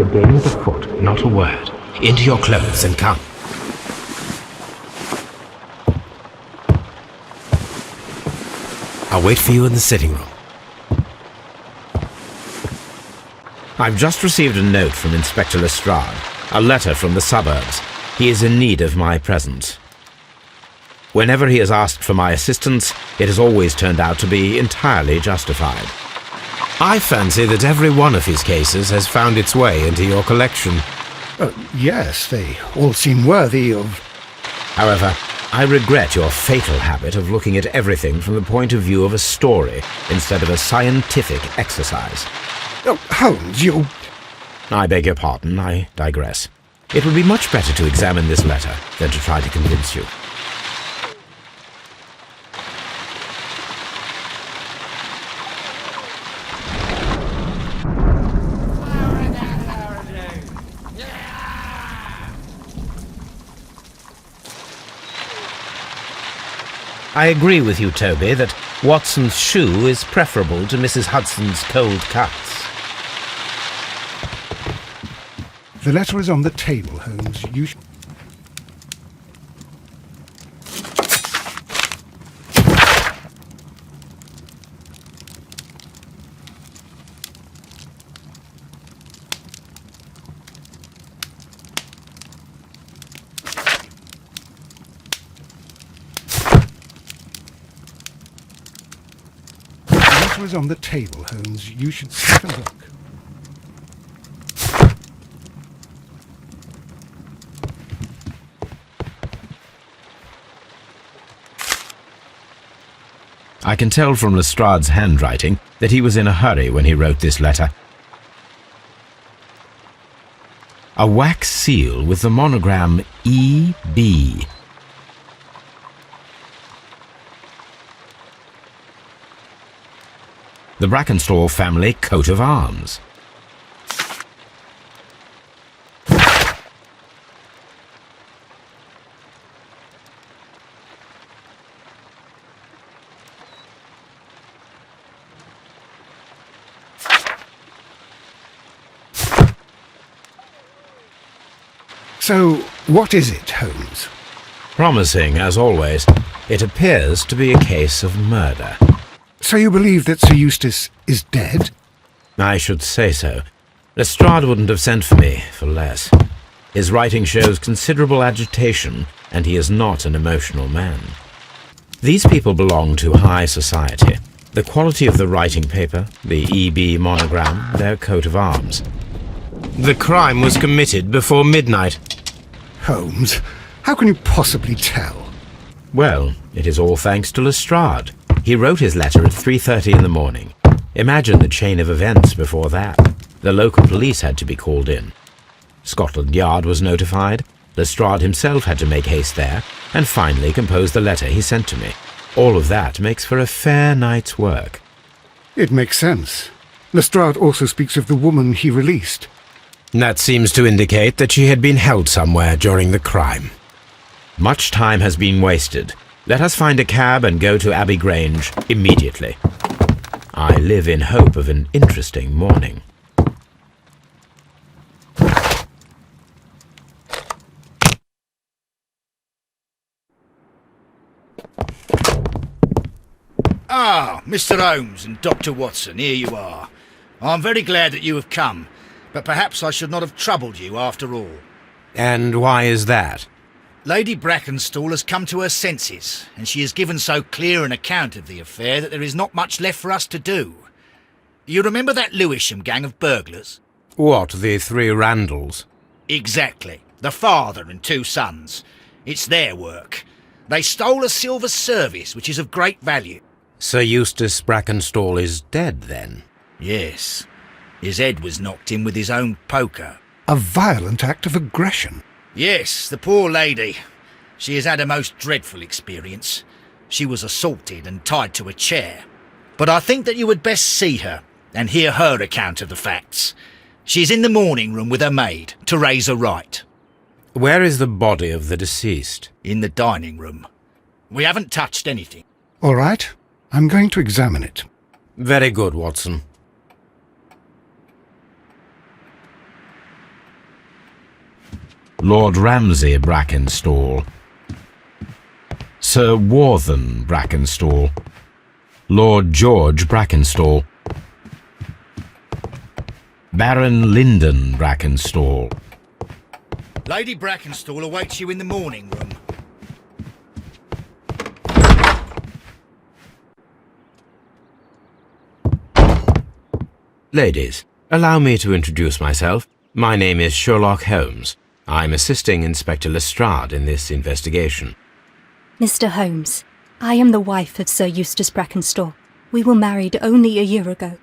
game is afoot, not a word. Into your clothes and come. I'll wait for you in the sitting room. I've just received a note from Inspector Lestrade, a letter from the suburbs. He is in need of my presence. Whenever he has asked for my assistance, it has always turned out to be entirely justified. I fancy that every one of his cases has found its way into your collection. Yes, they all seem worthy of... However, I regret your fatal habit of looking at everything from the point of view of a story instead of a scientific exercise. Oh, Holmes, you... I beg your pardon, I digress. It would be much better to examine this letter than to try to convince you. I agree with you, Toby, that Watson's shoe is preferable to Mrs. Hudson's cold cuts. The letter is on the table, Holmes. You should... The letter is on the table, Holmes. You should take a look. I can tell from Lestrade's handwriting that he was in a hurry when he wrote this letter. A wax seal with the monogram E.B. The Brackenstall family coat of arms. So, what is it, Holmes? Promising, as always. It appears to be a case of murder. So you believe that Sir Eustace is dead? I should say so. Lestrade wouldn't have sent for me for less. His writing shows considerable agitation, and he is not an emotional man. These people belong to high society. The quality of the writing paper, the EB monogram, their coat of arms. The crime was committed before midnight. Holmes, how can you possibly tell? Well, it is all thanks to Lestrade. He wrote his letter at 3:30 in the morning. Imagine the chain of events before that. The local police had to be called in. Scotland Yard was notified. Lestrade himself had to make haste there, and finally compose the letter he sent to me. All of that makes for a fair night's work. It makes sense. Lestrade also speaks of the woman he released. That seems to indicate that she had been held somewhere during the crime. Much time has been wasted. Let us find a cab and go to Abbey Grange immediately. I live in hope of an interesting morning. Ah, Mr. Holmes and Dr. Watson, here you are. I'm very glad that you have come, but perhaps I should not have troubled you after all. And why is that? Lady Brackenstall has come to her senses, and she has given so clear an account of the affair that there is not much left for us to do. You remember that Lewisham gang of burglars? What, the three Randalls? Exactly. The father and two sons. It's their work. They stole a silver service, which is of great value. Sir Eustace Brackenstall is dead, then? Yes. His head was knocked in with his own poker. A violent act of aggression. Yes, the poor lady. She has had a most dreadful experience. She was assaulted and tied to a chair. But I think that you would best see her and hear her account of the facts. She's in the morning room with her maid to raise her right. Where is the body of the deceased? In the dining room. We haven't touched anything. All right. I'm going to examine it. Very good, Watson. Lord Ramsay Brackenstall, Sir Warthen Brackenstall, Lord George Brackenstall, Baron Lyndon Brackenstall. Lady Brackenstall awaits you in the morning room. Ladies, allow me to introduce myself. My name is Sherlock Holmes. I'm assisting Inspector Lestrade in this investigation. Mr. Holmes, I am the wife of Sir Eustace Brackenstall. We were married only a year ago.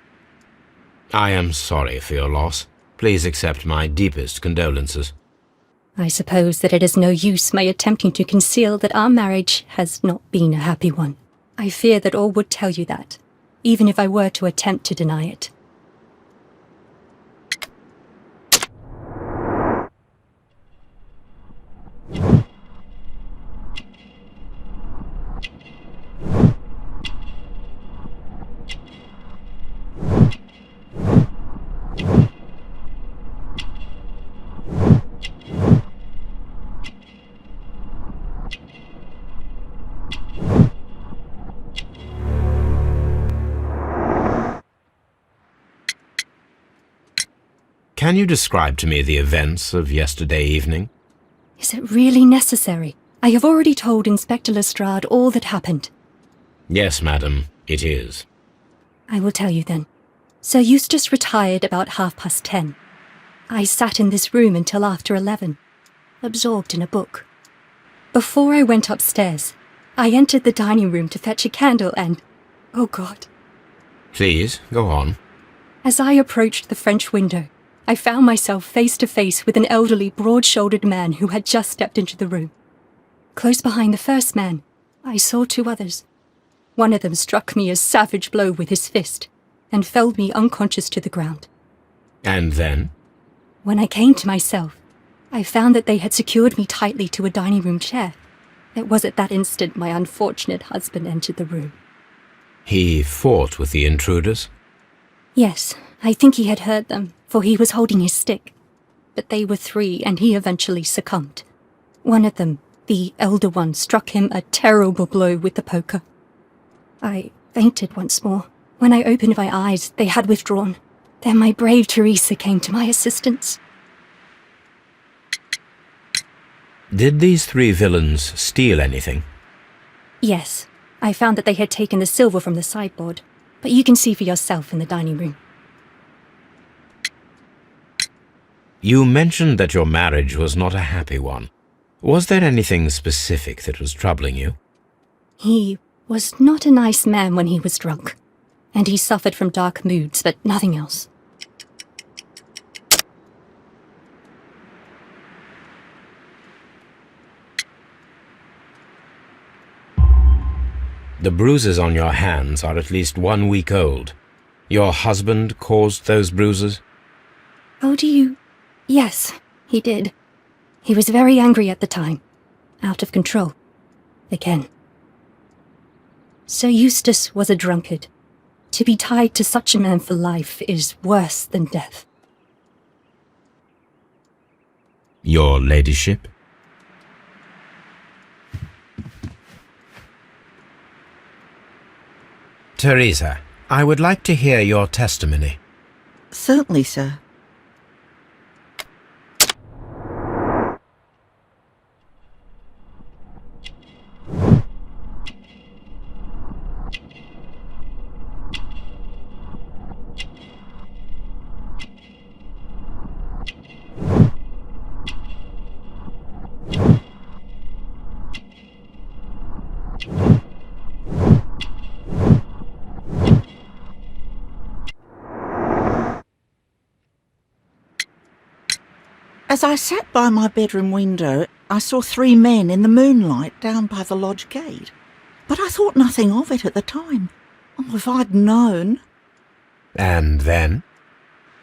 I am sorry for your loss. Please accept my deepest condolences. I suppose that it is no use my attempting to conceal that our marriage has not been a happy one. I fear that all would tell you that, even if I were to attempt to deny it. Can you describe to me the events of yesterday evening? Is it really necessary? I have already told Inspector Lestrade all that happened. Yes, madam, it is. I will tell you then. Sir Eustace retired about 10:30. I sat in this room until after 11, absorbed in a book. Before I went upstairs, I entered the dining room to fetch a candle and... oh God. Please, go on. As I approached the French window, I found myself face to face with an elderly, broad-shouldered man who had just stepped into the room. Close behind the first man, I saw two others. One of them struck me a savage blow with his fist and felled me unconscious to the ground. And then? When I came to myself, I found that they had secured me tightly to a dining room chair. It was at that instant my unfortunate husband entered the room. He fought with the intruders? Yes, I think he had heard them, for he was holding his stick. But they were three, and he eventually succumbed. One of them, the elder one, struck him a terrible blow with the poker. I fainted once more. When I opened my eyes, they had withdrawn. Then my brave Teresa came to my assistance. Did these three villains steal anything? Yes, I found that they had taken the silver from the sideboard, but you can see for yourself in the dining room. You mentioned that your marriage was not a happy one. Was there anything specific that was troubling you? He was not a nice man when he was drunk, and he suffered from dark moods, but nothing else. The bruises on your hands are at least 1 week old. Your husband caused those bruises? Oh, do you... Yes, he did. He was very angry at the time. Out of control. Again. Sir Eustace was a drunkard. To be tied to such a man for life is worse than death. Your ladyship? Teresa, I would like to hear your testimony. Certainly, sir. As I sat by my bedroom window, I saw three men in the moonlight down by the lodge gate. But I thought nothing of it at the time. Oh, if I'd known. And then?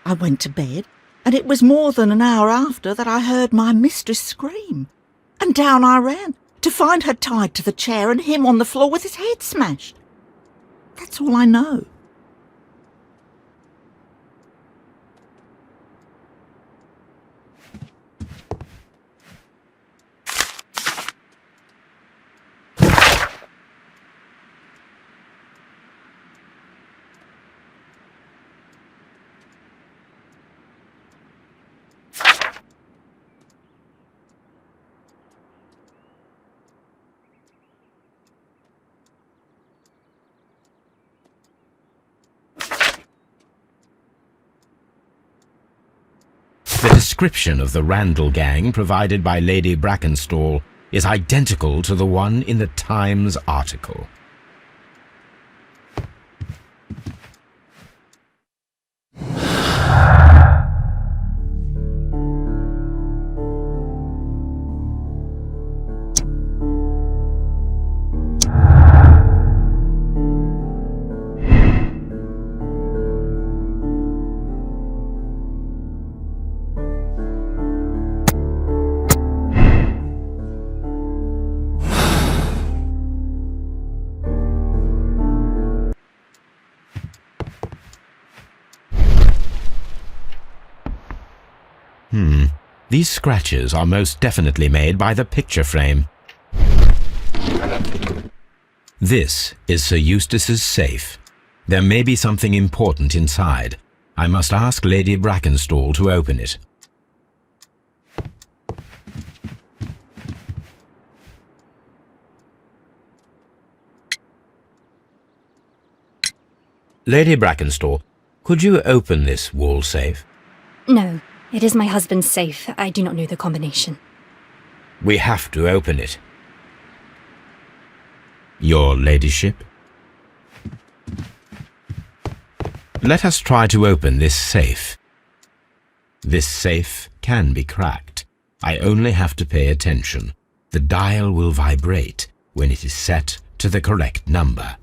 I went to bed, and it was more than an hour after that I heard my mistress scream. And down I ran, to find her tied to the chair and him on the floor with his head smashed. That's all I know. The description of the Randall gang provided by Lady Brackenstall is identical to the one in the Times article. These scratches are most definitely made by the picture frame. This is Sir Eustace's safe. There may be something important inside. I must ask Lady Brackenstall to open it. Lady Brackenstall, could you open this wall safe? No, it is my husband's safe. I do not know the combination. We have to open it. Your ladyship? Let us try to open this safe. This safe can be cracked. I only have to pay attention. The dial will vibrate when it is set to the correct number.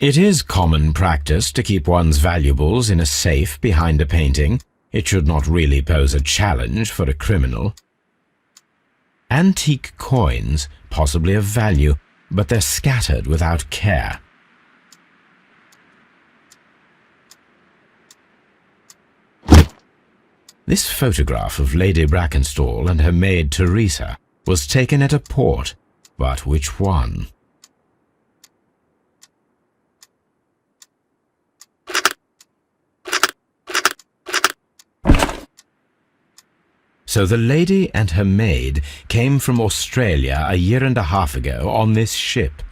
It is common practice to keep one's valuables in a safe behind a painting. It should not really pose a challenge for a criminal. Antique coins, possibly of value, but they're scattered without care. This photograph of Lady Brackenstall and her maid Teresa was taken at a port, but which one? So the lady and her maid came from Australia a year and a half ago on this ship.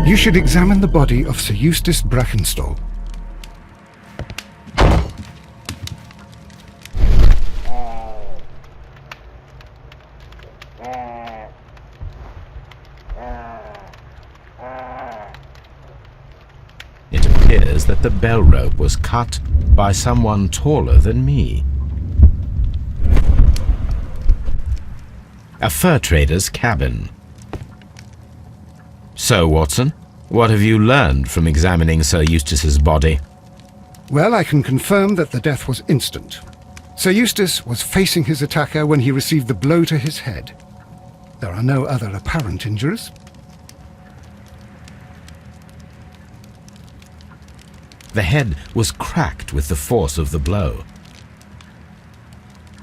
You should examine the body of Sir Eustace Brackenstall. It appears that the bell rope was cut by someone taller than me. A fur trader's cabin. So, Watson, what have you learned from examining Sir Eustace's body? Well, I can confirm that the death was instant. Sir Eustace was facing his attacker when he received the blow to his head. There are no other apparent injuries. The head was cracked with the force of the blow.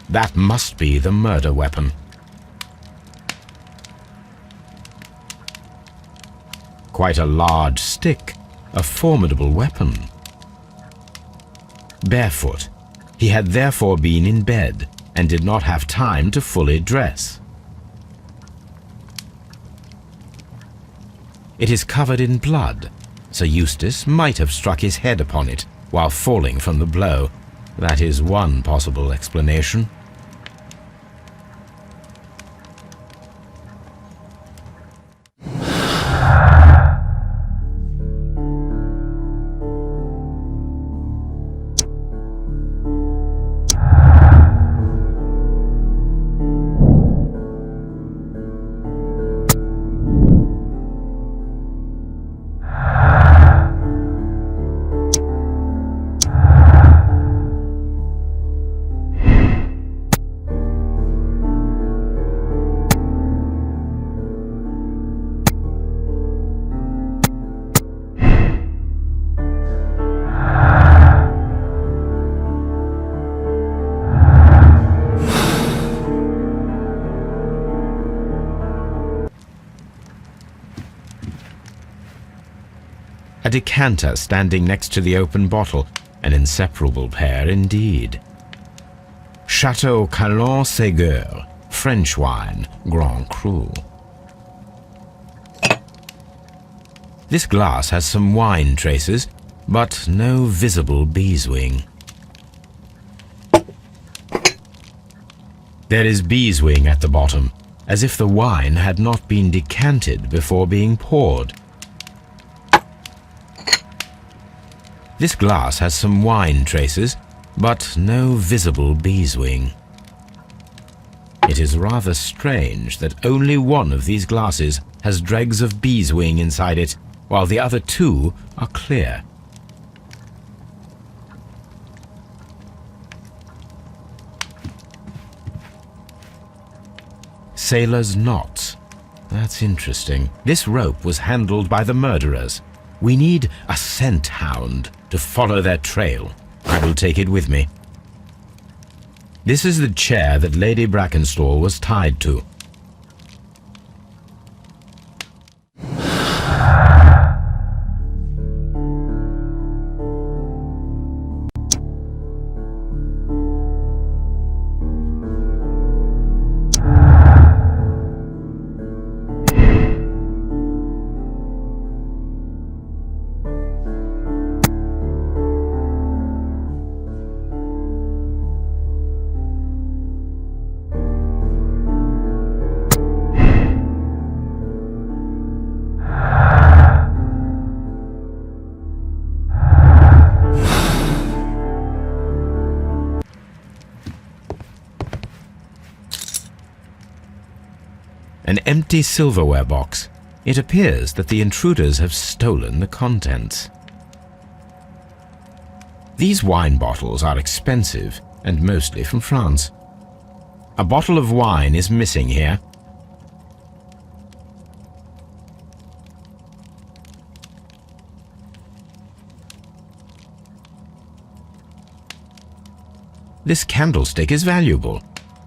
That must be the murder weapon. Quite a large stick, a formidable weapon. Barefoot, he had therefore been in bed and did not have time to fully dress. It is covered in blood. Sir Eustace might have struck his head upon it while falling from the blow. That is one possible explanation. A decanter standing next to the open bottle, an inseparable pair indeed. Chateau Calon-Ségur, French wine, Grand Cru. This glass has some wine traces, but no visible beeswing. There is beeswing at the bottom, as if the wine had not been decanted before being poured. This glass has some wine traces, but no visible beeswing. It is rather strange that only one of these glasses has dregs of beeswing inside it, while the other two are clear. Sailor's knots. That's interesting. This rope was handled by the murderers. We need a scent hound to follow their trail. I will take it with me. This is the chair that Lady Brackenstall was tied to. An empty silverware box. It appears that the intruders have stolen the contents. These wine bottles are expensive and mostly from France. A bottle of wine is missing here. This candlestick is valuable.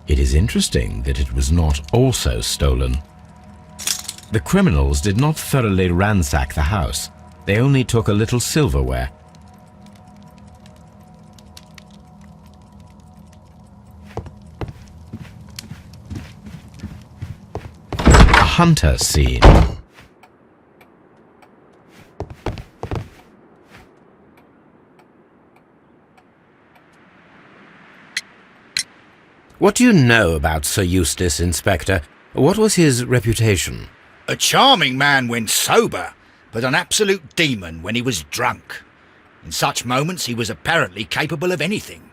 It is interesting that it was not also stolen. The criminals did not thoroughly ransack the house. They only took a little silverware. A hunter scene. What do you know about Sir Eustace, Inspector? What was his reputation? A charming man when sober, but an absolute demon when he was drunk. In such moments he was apparently capable of anything.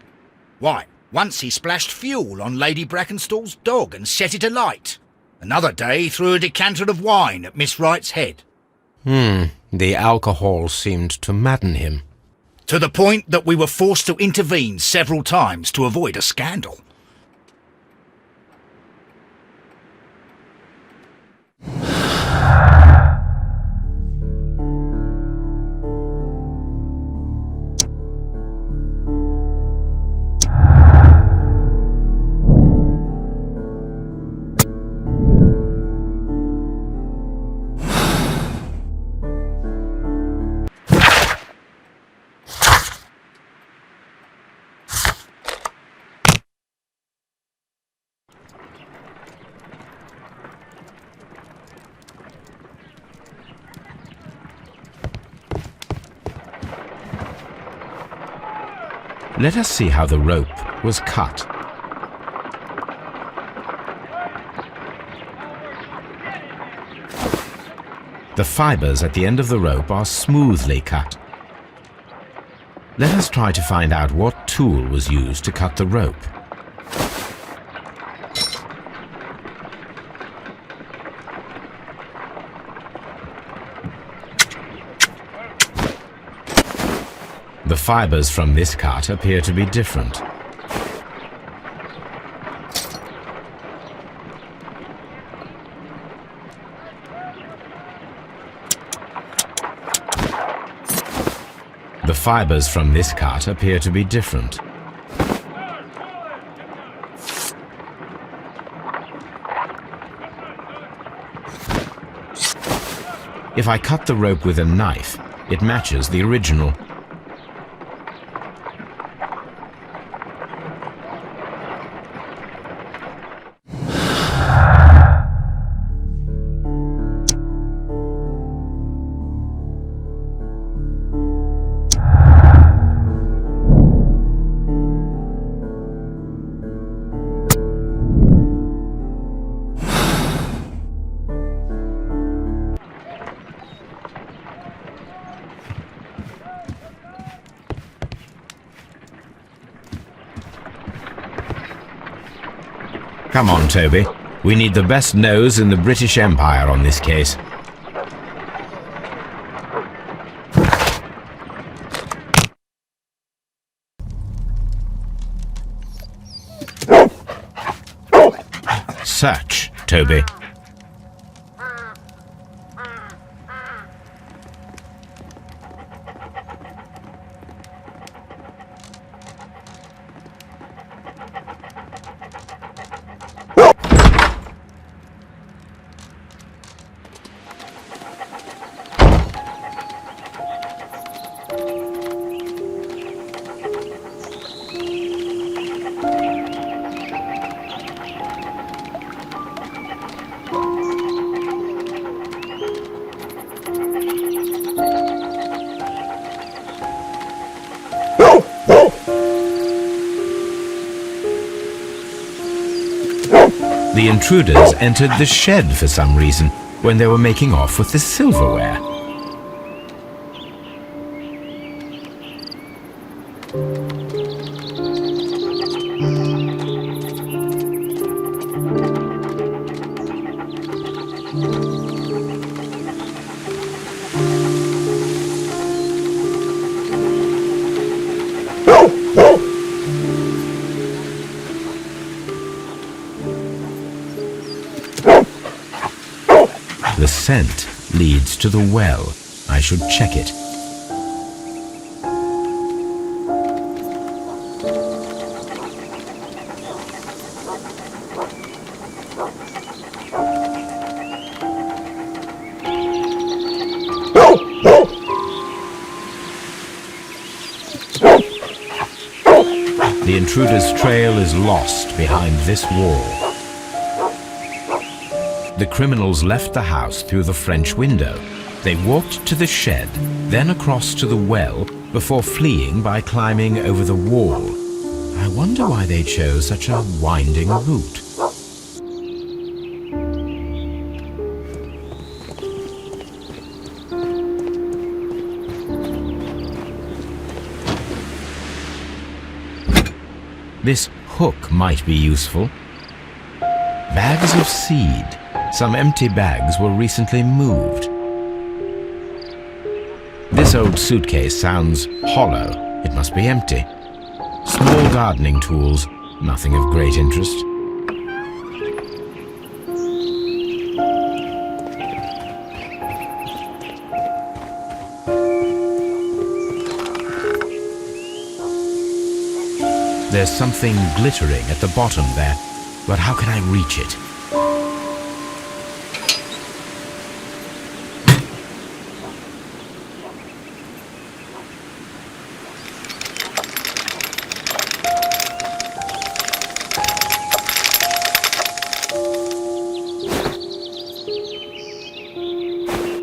Why, once he splashed fuel on Lady Brackenstall's dog and set it alight. Another day he threw a decanter of wine at Miss Wright's head. The alcohol seemed to madden him. To the point that we were forced to intervene several times to avoid a scandal. Let us see how the rope was cut. The fibers at the end of the rope are smoothly cut. Let us try to find out what tool was used to cut the rope. The fibers from this cut appear to be different. The fibers from this cut appear to be different. If I cut the rope with a knife, it matches the original. Come on, Toby. We need the best nose in the British Empire on this case. Search, Toby. The intruders entered the shed for some reason when they were making off with the silverware. The scent leads to the well. I should check it. The intruder's trail is lost behind this wall. The criminals left the house through the French window. They walked to the shed, then across to the well, before fleeing by climbing over the wall. I wonder why they chose such a winding route. This hook might be useful. Bags of seed. Some empty bags were recently moved. This old suitcase sounds hollow. It must be empty. Small gardening tools. Nothing of great interest. There's something glittering at the bottom there, but how can I reach it?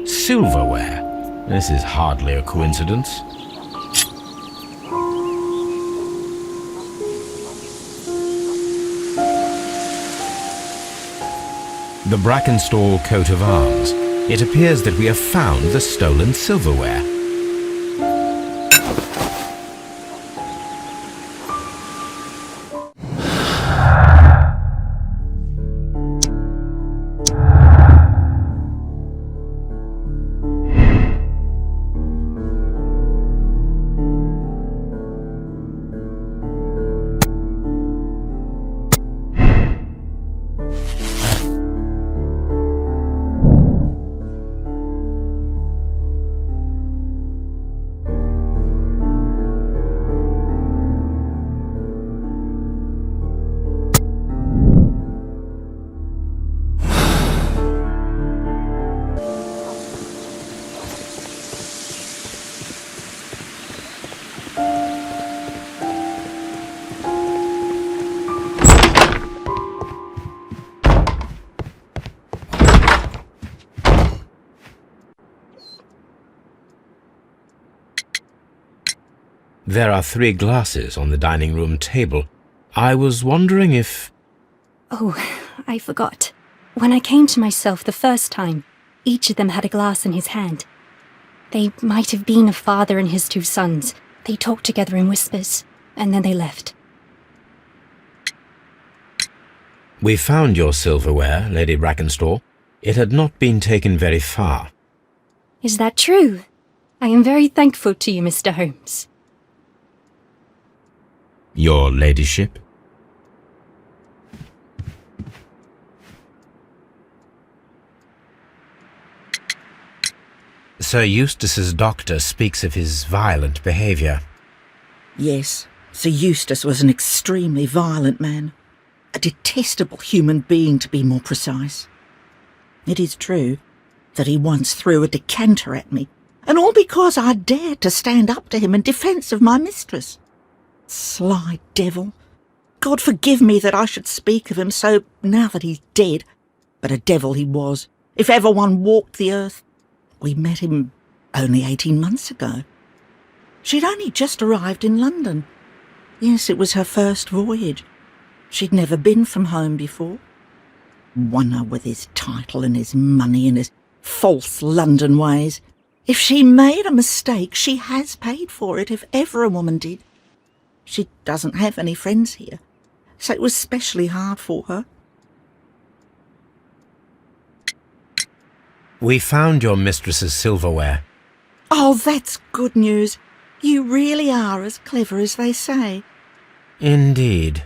Silverware. This is hardly a coincidence. The Brackenstall coat of arms. It appears that we have found the stolen silverware. There are 3 glasses on the dining room table. I was wondering if... Oh, I forgot. When I came to myself the first time, each of them had a glass in his hand. They might have been a father and his 2 sons. They talked together in whispers, and then they left. We found your silverware, Lady Brackenstall. It had not been taken very far. Is that true? I am very thankful to you, Mr. Holmes. Your ladyship? Sir Eustace's doctor speaks of his violent behaviour. Yes, Sir Eustace was an extremely violent man. A detestable human being, to be more precise. It is true that he once threw a decanter at me, and all because I dared to stand up to him in defence of my mistress. Sly devil. God forgive me that I should speak of him so now that he's dead, but a devil he was, if ever one walked the earth. We met him only 18 months ago. She'd only just arrived in London. Yes, it was her first voyage. She'd never been from home before. Wonder with his title and his money and his false London ways. If she made a mistake, she has paid for it, if ever a woman did. She doesn't have any friends here, so it was specially hard for her. We found your mistress's silverware. Oh, that's good news. You really are as clever as they say. Indeed.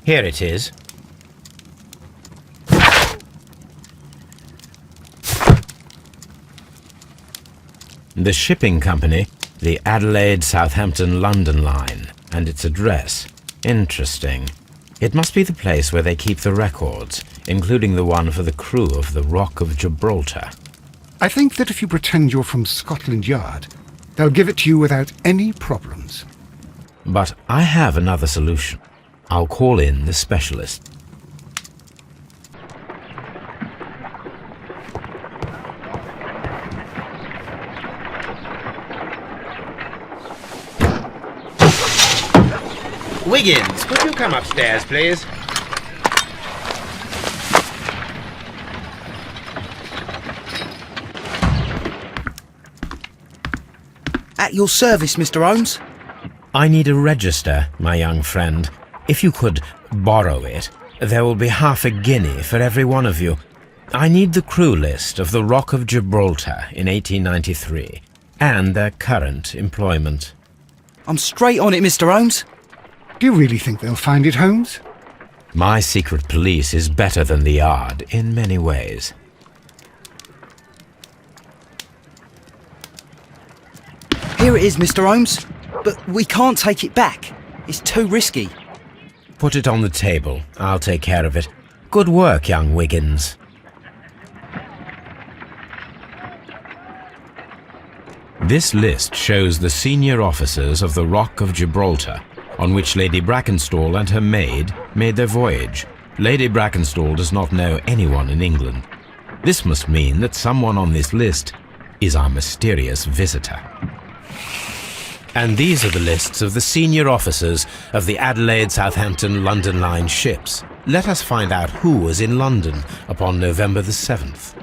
Here it is. The shipping company, the Adelaide, Southampton, London line, and its address. Interesting. It must be the place where they keep the records, including the one for the crew of the Rock of Gibraltar. I think that if you pretend you're from Scotland Yard, they'll give it to you without any problems. But I have another solution. I'll call in the specialist. Wiggins, could you come upstairs, please? At your service, Mr. Holmes. I need a register, my young friend. If you could borrow it, there will be half a guinea for every one of you. I need the crew list of the Rock of Gibraltar in 1893, and their current employment. I'm straight on it, Mr. Holmes. Do you really think they'll find it, Holmes? My secret police is better than the Yard in many ways. Here it is, Mr. Holmes. But we can't take it back. It's too risky. Put it on the table. I'll take care of it. Good work, young Wiggins. This list shows the senior officers of the Rock of Gibraltar, on which Lady Brackenstall and her maid made their voyage. Lady Brackenstall does not know anyone in England. This must mean that someone on this list is our mysterious visitor. And these are the lists of the senior officers of the Adelaide, Southampton, London Line ships. Let us find out who was in London upon November the 7th.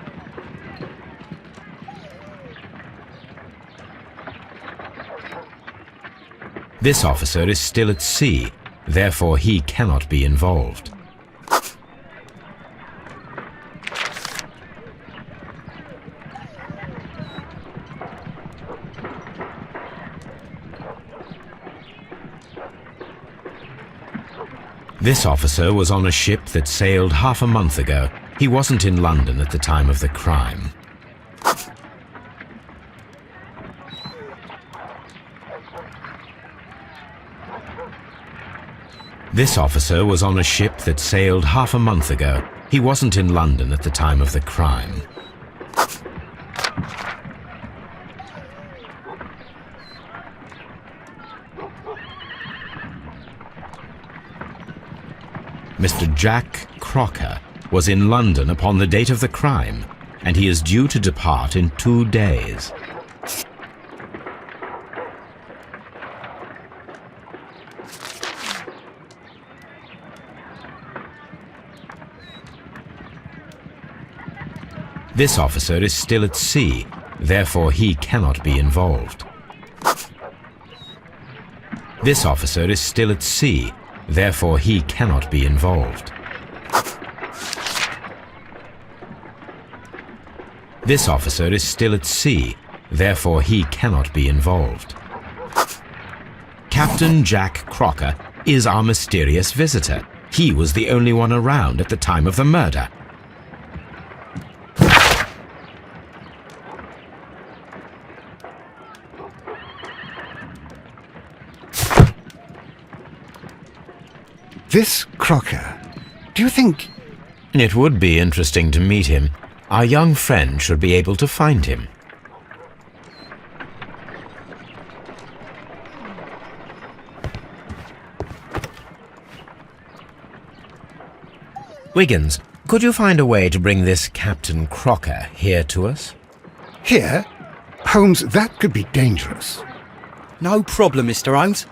This officer is still at sea, therefore he cannot be involved. This officer was on a ship that sailed half a month ago. He wasn't in London at the time of the crime. This officer was on a ship that sailed half a month ago. He wasn't in London at the time of the crime. Mr. Jack Crocker was in London upon the date of the crime, and he is due to depart in 2 days. This officer is still at sea, therefore he cannot be involved. This officer is still at sea, therefore he cannot be involved. This officer is still at sea, therefore he cannot be involved. Captain Jack Crocker is our mysterious visitor. He was the only one around at the time of the murder. This Crocker, do you think... It would be interesting to meet him. Our young friend should be able to find him. Wiggins, could you find a way to bring this Captain Crocker here to us? Here? Holmes, that could be dangerous. No problem, Mr. Holmes.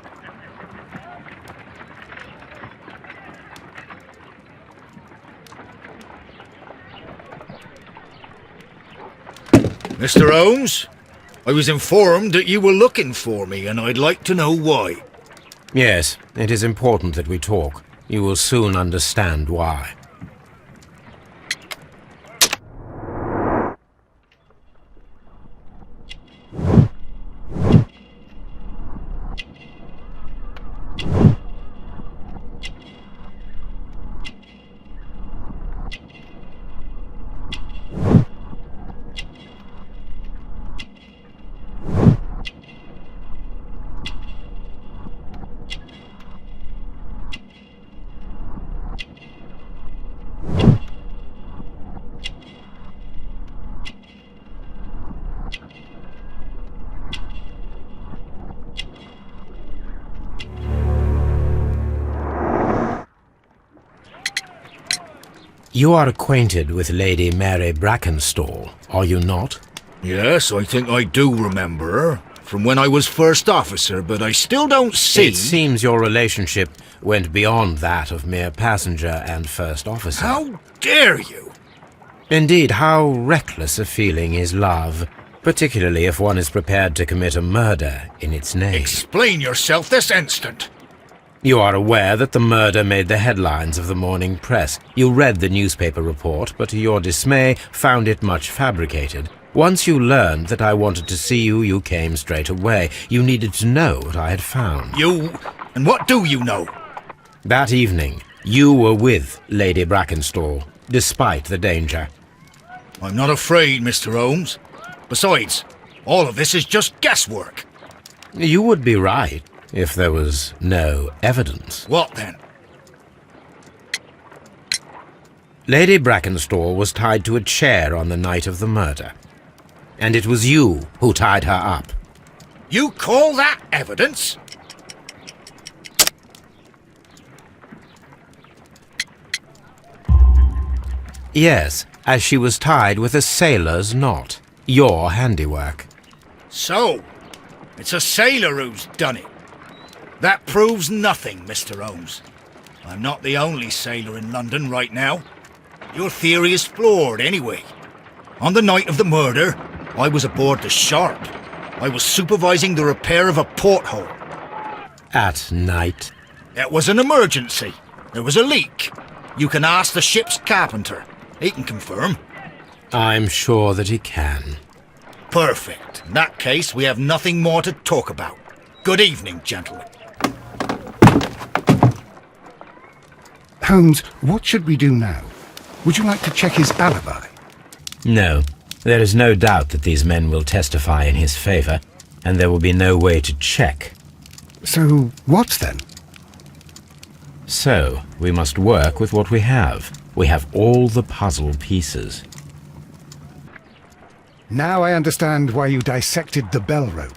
Mr. Holmes, I was informed that you were looking for me, and I'd like to know why. Yes, it is important that we talk. You will soon understand why. You are acquainted with Lady Mary Brackenstall, are you not? Yes, I think I do remember her. from when I was first officer, but I still don't see... It seems your relationship went beyond that of mere passenger and first officer. How dare you? Indeed, how reckless a feeling is love, particularly if one is prepared to commit a murder in its name. Explain yourself this instant. You are aware that the murder made the headlines of the morning press. You read the newspaper report, but to your dismay, found it much fabricated. Once you learned that I wanted to see you, you came straight away. You needed to know what I had found. You... And what do you know? That evening, you were with Lady Brackenstall, despite the danger. I'm not afraid, Mr. Holmes. Besides, all of this is just guesswork. You would be right if there was no evidence. What then? Lady Brackenstall was tied to a chair on the night of the murder. And it was you who tied her up. You call that evidence? Yes, as she was tied with a sailor's knot. Your handiwork. So, it's a sailor who's done it. That proves nothing, Mr. Holmes. I'm not the only sailor in London right now. Your theory is flawed anyway. On the night of the murder, I was aboard the Sharp. I was supervising the repair of a porthole. At night? It was an emergency. There was a leak. You can ask the ship's carpenter. He can confirm. I'm sure that he can. Perfect. In that case, we have nothing more to talk about. Good evening, gentlemen. Holmes, what should we do now? Would you like to check his alibi? No. There is no doubt that these men will testify in his favor, and there will be no way to check. So, what then? So, we must work with what we have. We have all the puzzle pieces. Now I understand why you dissected the bell rope.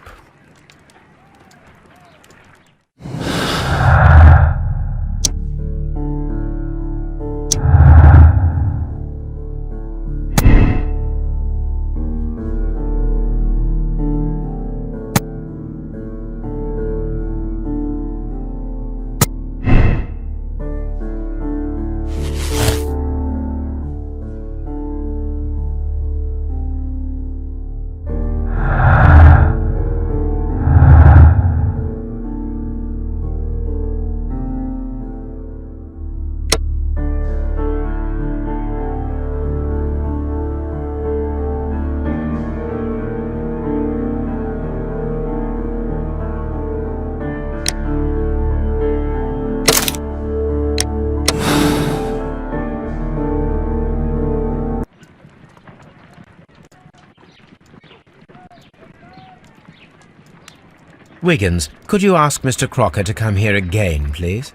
Wiggins, could you ask Mr. Crocker to come here again, please?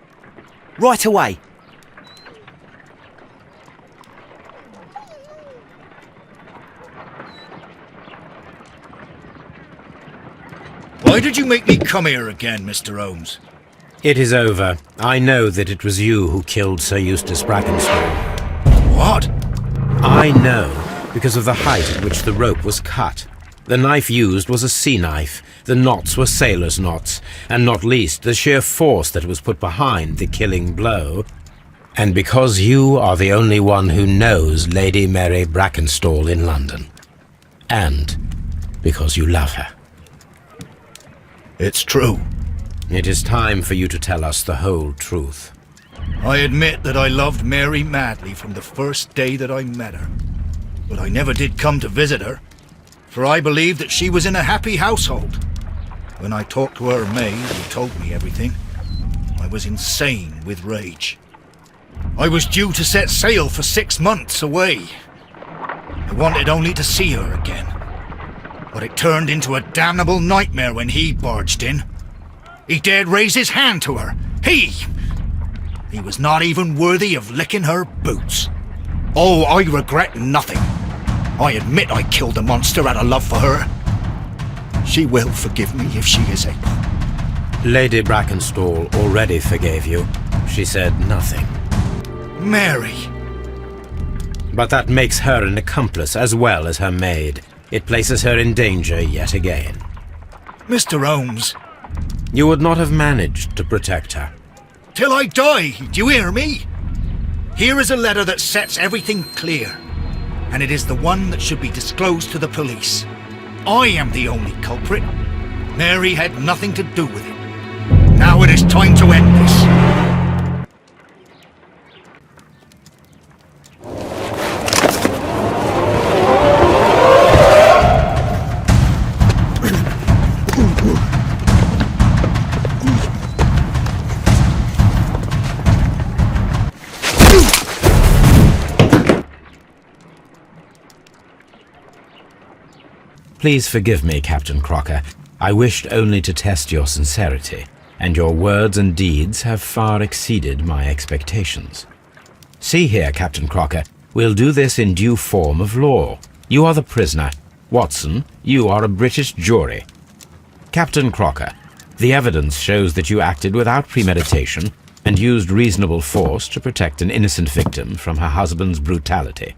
Right away. Why did you make me come here again, Mr. Holmes? It is over. I know that it was you who killed Sir Eustace Brackenstall. What? I know, because of the height at which the rope was cut. The knife used was a sea knife, the knots were sailor's knots, and not least the sheer force that was put behind the killing blow. And because you are the only one who knows Lady Mary Brackenstall in London. And because you love her. It's true. It is time for you to tell us the whole truth. I admit that I loved Mary madly from the first day that I met her. But I never did come to visit her, for I believed that she was in a happy household. When I talked to her maid, who told me everything, I was insane with rage. I was due to set sail for 6 months away. I wanted only to see her again. But it turned into a damnable nightmare when he barged in. He dared raise his hand to her. He was not even worthy of licking her boots. Oh, I regret nothing. I admit I killed the monster out of love for her. She will forgive me if she is able. Lady Brackenstall already forgave you. She said nothing. Mary. But that makes her an accomplice as well as her maid. It places her in danger yet again. Mr. Holmes. You would not have managed to protect her. Till I die, do you hear me? Here is a letter that sets everything clear, and it is the one that should be disclosed to the police. I am the only culprit. Mary had nothing to do with it. Now it is time to end this. Please forgive me, Captain Crocker. I wished only to test your sincerity, and your words and deeds have far exceeded my expectations. See here, Captain Crocker, we'll do this in due form of law. You are the prisoner. Watson, you are a British jury. Captain Crocker, the evidence shows that you acted without premeditation and used reasonable force to protect an innocent victim from her husband's brutality.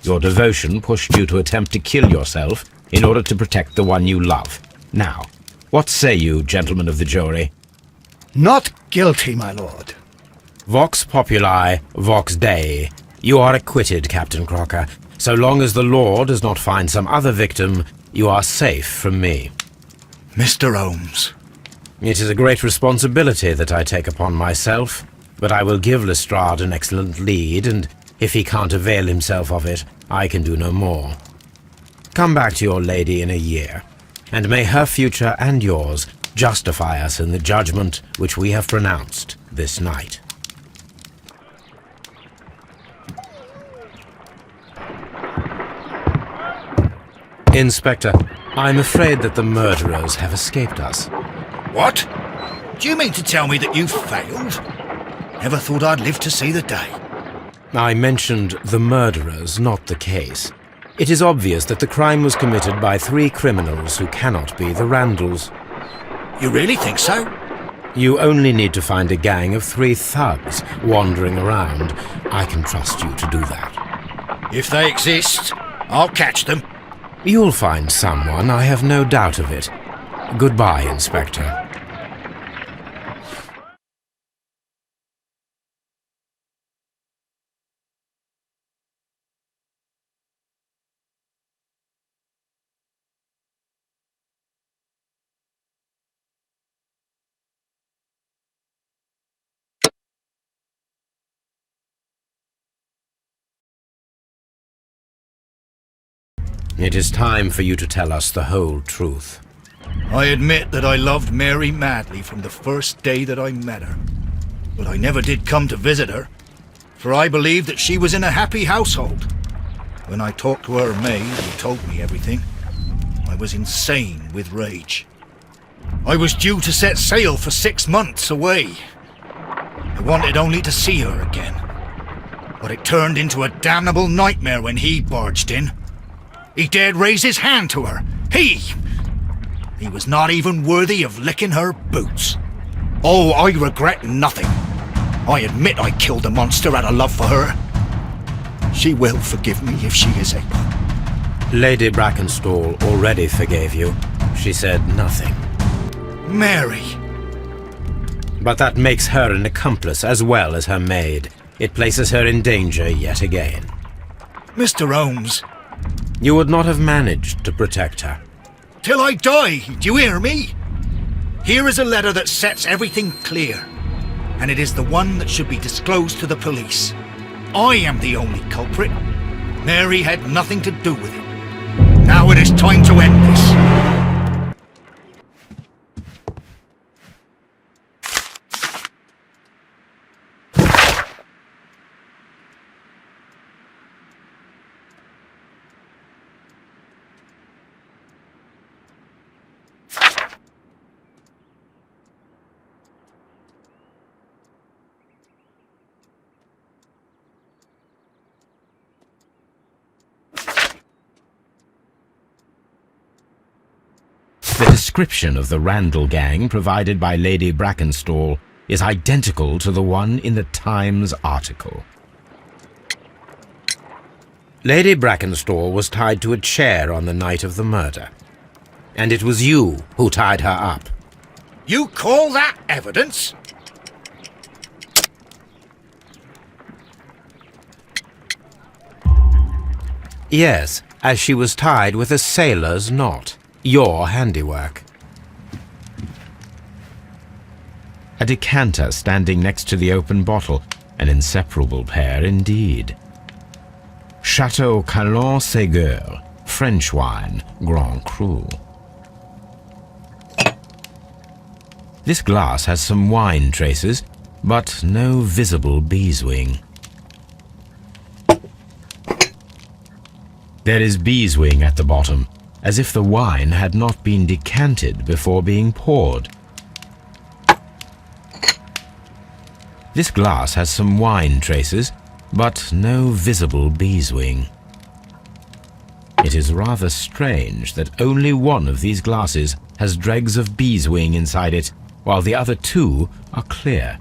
Your devotion pushed you to attempt to kill yourself in order to protect the one you love. Now, what say you, gentlemen of the jury? Not guilty, my lord. Vox populi, vox Dei. You are acquitted, Captain Crocker. So long as the law does not find some other victim, you are safe from me. Mr. Holmes. It is a great responsibility that I take upon myself, but I will give Lestrade an excellent lead, and if he can't avail himself of it, I can do no more. Come back to your lady in a year, and may her future and yours justify us in the judgment which we have pronounced this night. Inspector, I'm afraid that the murderers have escaped us. What? Do you mean to tell me that you failed? Never thought I'd live to see the day. I mentioned the murderers, not the case. It is obvious that the crime was committed by 3 criminals who cannot be the Randalls. You really think so? You only need to find a gang of 3 thugs wandering around. I can trust you to do that. If they exist, I'll catch them. You'll find someone, I have no doubt of it. Goodbye, Inspector. It is time for you to tell us the whole truth. I admit that I loved Mary madly from the first day that I met her. But I never did come to visit her, for I believed that she was in a happy household. When I talked to her maid, who told me everything, I was insane with rage. I was due to set sail for 6 months away. I wanted only to see her again. But it turned into a damnable nightmare when he barged in. He dared raise his hand to her. He was not even worthy of licking her boots. Oh, I regret nothing. I admit I killed the monster out of love for her. She will forgive me if she is able. Lady Brackenstall already forgave you. She said nothing. Mary. But that makes her an accomplice as well as her maid. It places her in danger yet again. Mr. Holmes. You would not have managed to protect her. Till I die, do you hear me? Here is a letter that sets everything clear, and it is the one that should be disclosed to the police. I am the only culprit. Mary had nothing to do with it. Now it is time to end this. The description of the Randall gang provided by Lady Brackenstall is identical to the one in the Times article. Lady Brackenstall was tied to a chair on the night of the murder. And it was you who tied her up. You call that evidence? Yes, as she was tied with a sailor's knot. Your handiwork. A decanter standing next to the open bottle. An inseparable pair indeed. Chateau Calon-Ségur, French wine, Grand Cru. This glass has some wine traces, but no visible beeswing. There is beeswing at the bottom, as if the wine had not been decanted before being poured. This glass has some wine traces, but no visible beeswing. It is rather strange that only one of these glasses has dregs of beeswing inside it, while the other two are clear.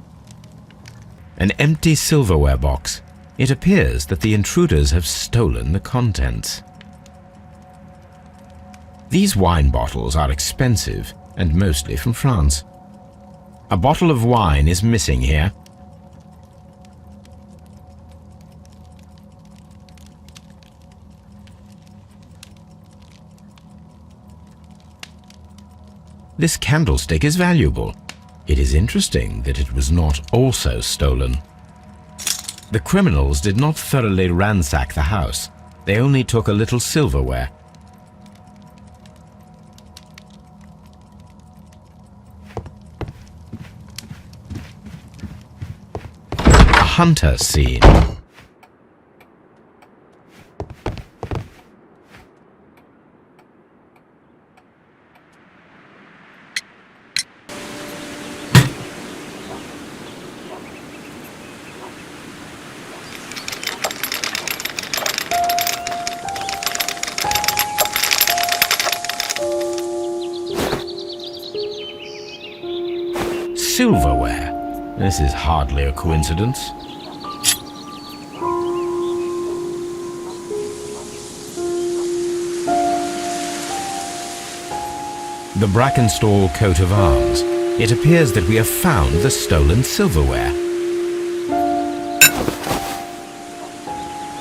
An empty silverware box. It appears that the intruders have stolen the contents. These wine bottles are expensive and mostly from France. A bottle of wine is missing here. This candlestick is valuable. It is interesting that it was not also stolen. The criminals did not thoroughly ransack the house. They only took a little silverware. A hunter scene. Silverware. This is hardly a coincidence. The Brackenstall coat of arms. It appears that we have found the stolen silverware.